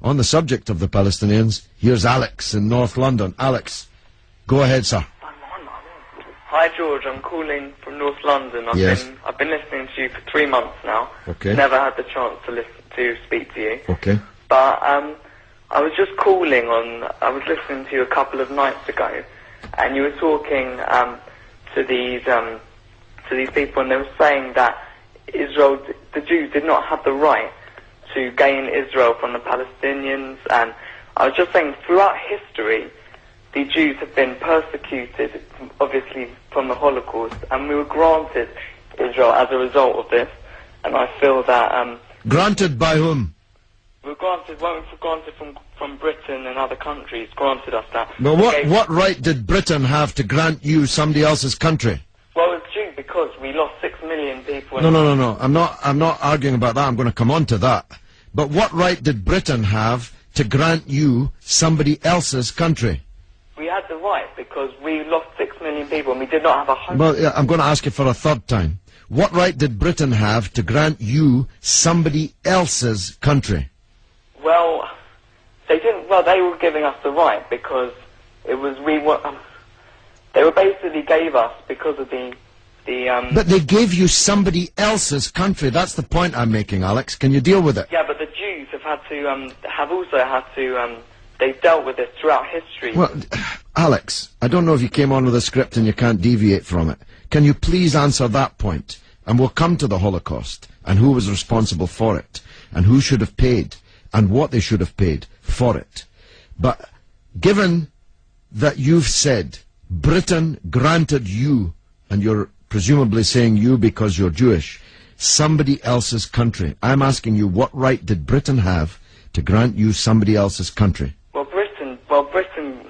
on the subject of the Palestinians. Here's Alex in North London. Alex, go ahead, sir. Hi George, I'm calling from North London. I've been listening to you for 3 months now. Okay. Never had the chance to speak to you. Okay. But I was just calling on. I was listening to you a couple of nights ago, and you were talking to these people, and they were saying that Israel, the Jews, did not have the right to gain Israel from the Palestinians. And I was just saying, throughout history, the Jews have been persecuted, obviously, from the Holocaust, and we were granted Israel as a result of this. And I feel that... granted by whom? We were granted from Britain and other countries, granted us that. Well, what right did Britain have to grant you somebody else's country? Well, it's due because we lost 6 million people... No. I'm not arguing about that. I'm going to come on to that. But what right did Britain have to grant you somebody else's country? We had the right because we lost 6 million people and we did not have a home. Well, yeah, I'm going to ask you for a third time. What right did Britain have to grant you somebody else's country? Well, they didn't. Well, they were giving us the right because it was they were basically gave us because of the. But they gave you somebody else's country. That's the point I'm making, Alex. Can you deal with it? Yeah, but the Jews have had to have also had to. They've dealt with it throughout history. Well, Alex, I don't know if you came on with a script and you can't deviate from it. Can you please answer that point? And we'll come to the Holocaust, and who was responsible for it, and who should have paid, and what they should have paid for it. But given that you've said Britain granted you, and you're presumably saying you because you're Jewish, somebody else's country, I'm asking you, what right did Britain have to grant you somebody else's country? Britain,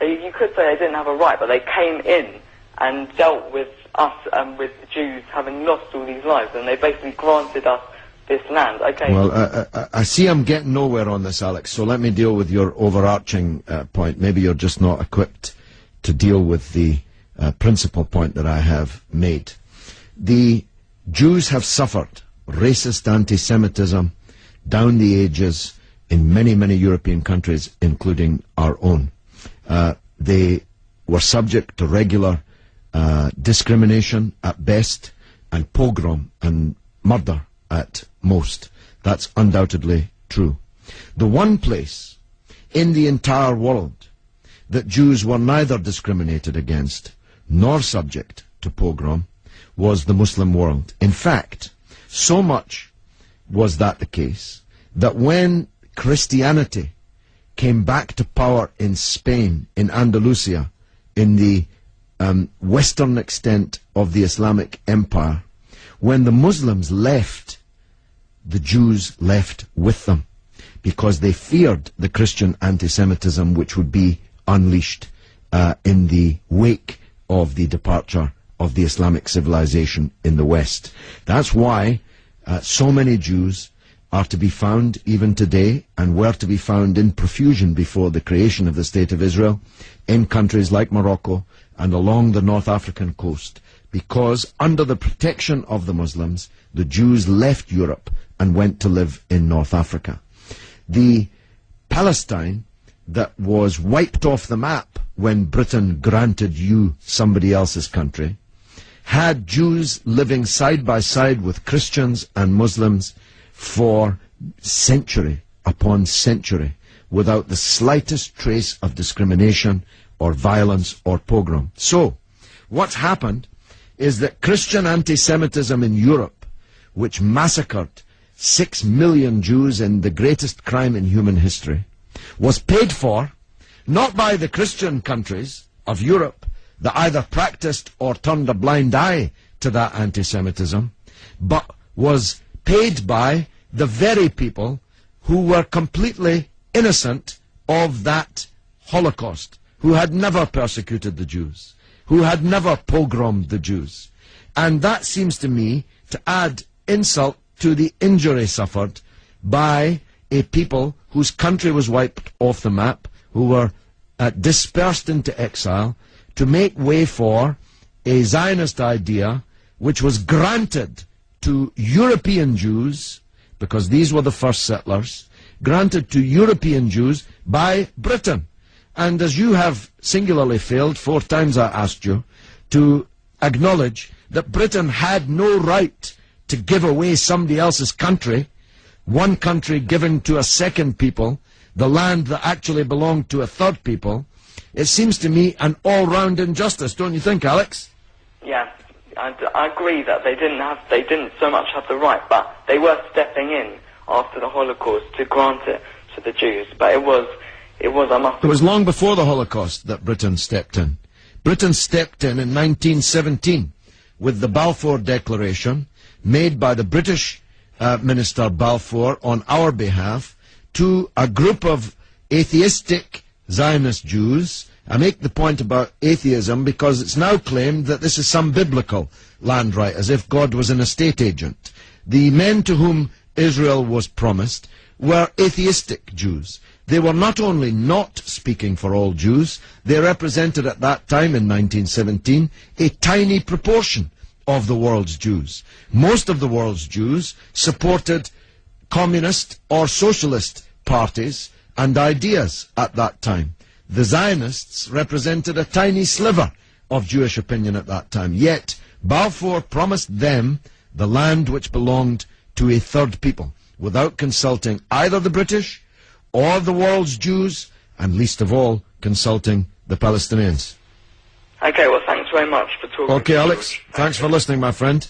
you could say they didn't have a right, but they came in and dealt with us and with the Jews having lost all these lives, and they basically granted us this land. Okay. Well, I see I'm getting nowhere on this, Alex, so let me deal with your overarching point. Maybe you're just not equipped to deal with the principal point that I have made. The Jews have suffered racist anti-Semitism down the ages in many, many European countries, including our own. They were subject to regular discrimination at best, and pogrom and murder at most. That's undoubtedly true. The one place in the entire world that Jews were neither discriminated against nor subject to pogrom was the Muslim world. In fact, so much was that the case that when Christianity came back to power in Spain, in Andalusia, in the western extent of the Islamic Empire, when the Muslims left, the Jews left with them, because they feared the Christian anti-Semitism which would be unleashed in the wake of the departure of the Islamic civilization in the West. That's why so many Jews are to be found even today, and were to be found in profusion before the creation of the State of Israel, in countries like Morocco and along the North African coast, because under the protection of the Muslims, the Jews left Europe and went to live in North Africa. The Palestine that was wiped off the map when Britain granted you somebody else's country had Jews living side by side with Christians and Muslims for century upon century without the slightest trace of discrimination or violence or pogrom. So, what's happened is that Christian anti-Semitism in Europe, which massacred 6 million Jews in the greatest crime in human history, was paid for not by the Christian countries of Europe that either practiced or turned a blind eye to that anti-Semitism, but was paid by the very people who were completely innocent of that Holocaust, who had never persecuted the Jews, who had never pogromed the Jews. And that seems to me to add insult to the injury suffered by a people whose country was wiped off the map, who were dispersed into exile, to make way for a Zionist idea which was granted to European Jews, because these were the first settlers, granted to European Jews by Britain. And as you have singularly failed, 4 times I asked you, to acknowledge that Britain had no right to give away somebody else's country, one country giving to a second people, the land that actually belonged to a third people, it seems to me an all-round injustice, don't you think, Alex? Yeah, I agree that they didn't so much have the right, but they were stepping in after the Holocaust to grant it to the Jews. But it was long before the Holocaust that Britain stepped in. Britain stepped in 1917 with the Balfour Declaration made by the British Minister Balfour on our behalf to a group of atheistic Zionist Jews. I make the point about atheism because it's now claimed that this is some biblical land right, as if God was an estate agent. The men to whom Israel was promised were atheistic Jews. They were not only not speaking for all Jews, they represented at that time in 1917 a tiny proportion of the world's Jews. Most of the world's Jews supported communist or socialist parties and ideas at that time. The Zionists represented a tiny sliver of Jewish opinion at that time. Yet Balfour promised them the land which belonged to a third people, without consulting either the British or the world's Jews, and least of all, consulting the Palestinians. Okay, well, thanks very much for talking. Okay, Alex, thanks for listening, my friend.